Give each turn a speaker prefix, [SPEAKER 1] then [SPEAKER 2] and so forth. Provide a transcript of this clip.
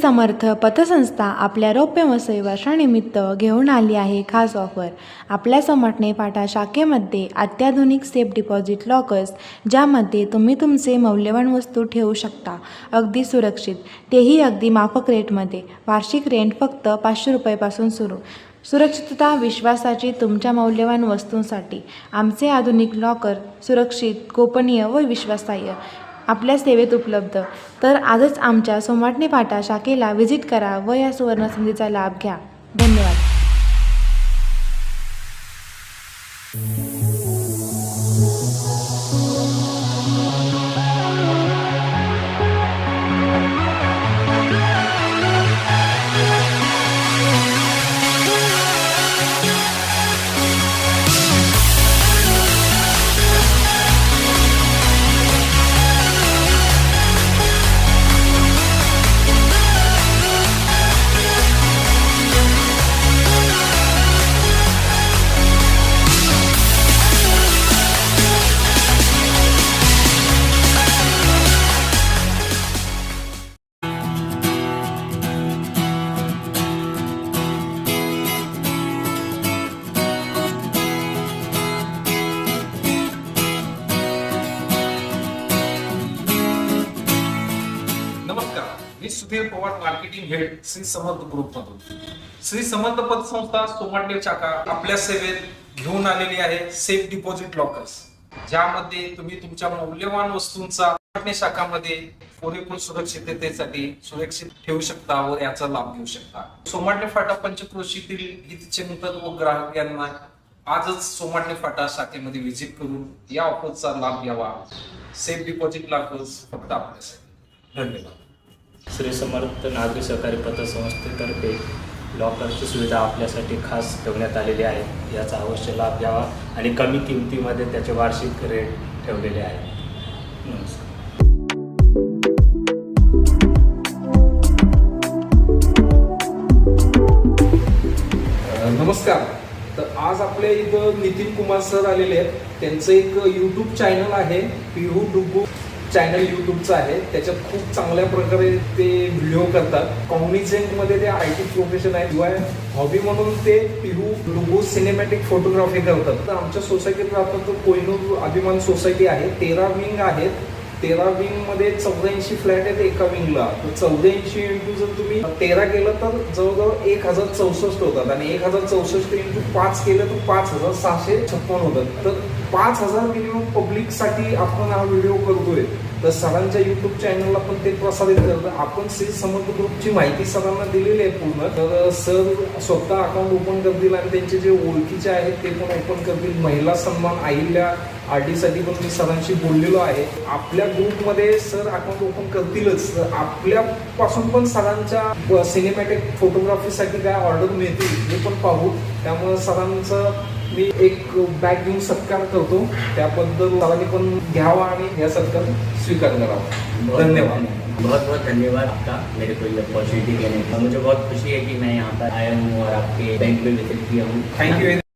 [SPEAKER 1] समर्थ पतसंस्था आपल्या रौप्य महोत्सवी वर्षानिमित्त घेऊन आली आहे खास ऑफर। आपल्या सोमाटणे फाटा शाखेमध्ये अत्याधुनिक सेफ डिपॉझिट लॉकर्स, ज्यामध्ये तुम्ही तुमचे मौल्यवान वस्तू ठेवू शकता अगदी सुरक्षित, तेही अगदी माफक रेटमध्ये। वार्षिक रेंट फक्त 500 रुपयापासून सुरू। सुरक्षितता विश्वासाची तुमच्या मौल्यवान वस्तूंसाठी आमचे आधुनिक लॉकर सुरक्षित, गोपनीय व विश्वासार्ह आपल्या सेवेत उपलब्ध। तर आजच आमच्या सोमाटणे फाटा शाखेला व्हिजिट करा व या सुवर्ण संधीचा लाभ घ्या। धन्यवाद।
[SPEAKER 2] मी Sudhir Pawar, marketing head, Shri Samarth group मधून। श्री समर्थ पतसंस्था सोमाटणे शाखा आपल्या सेवेत घेऊन आलेली आहे सेफ डिपॉझिट लॉकर्स, ज्यामध्ये तुम्ही तुमच्या मौल्यवान वस्तूंचा सोमाटणे शाखामध्ये पुरेपूर सुरक्षिततेसाठी सुरक्षित ठेवू शकता व याचा लाभ घेऊ शकता। सोमाटणे फाटा पंचक्रोशीतील हितचिंतक व ग्राहक यांना आजच सोमाटणे फाटा शाखेमध्ये व्हिजिट करून या ऑफरचा लाभ घ्यावा। सेफ डिपॉझिट लॉकर्स फक्त आपल्यासाठी। धन्यवाद।
[SPEAKER 3] श्री समर्थ नागरी सहकारी पतसंस्थेतर्फे लॉकरची सुविधा आपल्यासाठी खास ठेवण्यात आलेली आहे। याचा अवश्य लाभ घ्यावा आणि कमी किमतीमध्ये त्याचे वार्षिक रेट ठेवलेले आहे।
[SPEAKER 2] नमस्कार। तर आज आपल्या इथं नितीन कुमार सर आलेले आहेत। त्यांचं एक यूट्यूब चॅनल आहे, पिहू डुबू चॅनल यूट्यूबचं आहे। त्याच्यात खूप चांगल्या प्रकारे ते व्हिडिओ करतात। कॉग्निझेंट मध्ये ते IT प्रोफेशन आहे किंवा हॉबी म्हणून ते पिहू डुबू सिनेमॅटिक फोटोग्राफी करतात। तर आमच्या सोसायटीत राहतो तो कोहिनूर अभिमान सोसायटी आहे। 13 विंग आहेत। 13 विंग मध्ये 84 फ्लॅट आहेत एका विंगला। तर 84 इंटू जर तुम्ही 13 केलं तर जवळजवळ 1064 होतात आणि 1064 इंटू 5 केलं तर 5656 होतात। तर 5000 मिनिमम पब्लिक साठी आपण हा व्हिडिओ करतोय। तर सरांच्या युट्यूब चॅनलला पण ते प्रसारित करतात। आपण श्री समर्थ ग्रुपची माहिती सरांना दिलेली आहे पूर्ण। तर सर स्वतः अकाउंट ओपन करतील आणि त्यांचे जे ओळखीचे आहेत ते पण ओपन करतील। महिला सन्मान अहिल्या RD साठी पण मी सरांशी बोललेलो आहे। आपल्या ग्रुपमध्ये सर अकाउंट ओपन करतीलच। तर आपल्यापासून पण सरांच्या सिनेमॅटिक फोटोग्राफीसाठी काय ऑर्डर मिळतील हे पण पाहू। त्यामुळे सरांचं मी एक बॅग घेऊन सत्कार करतो। त्याबद्दल सरांनी पण घ्यावा आणि या सत्कार स्वीकार करावा। धन्यवाद।
[SPEAKER 4] बहुत बहुत धन्यवाद आपका मेरे को ये अपॉर्चुनिटी देने का। मुझे बहुत खुशी है कि मैं यहाँ पर आया हूँ और आपके बैंक में विजिट किया हूँ।
[SPEAKER 2] Thank you.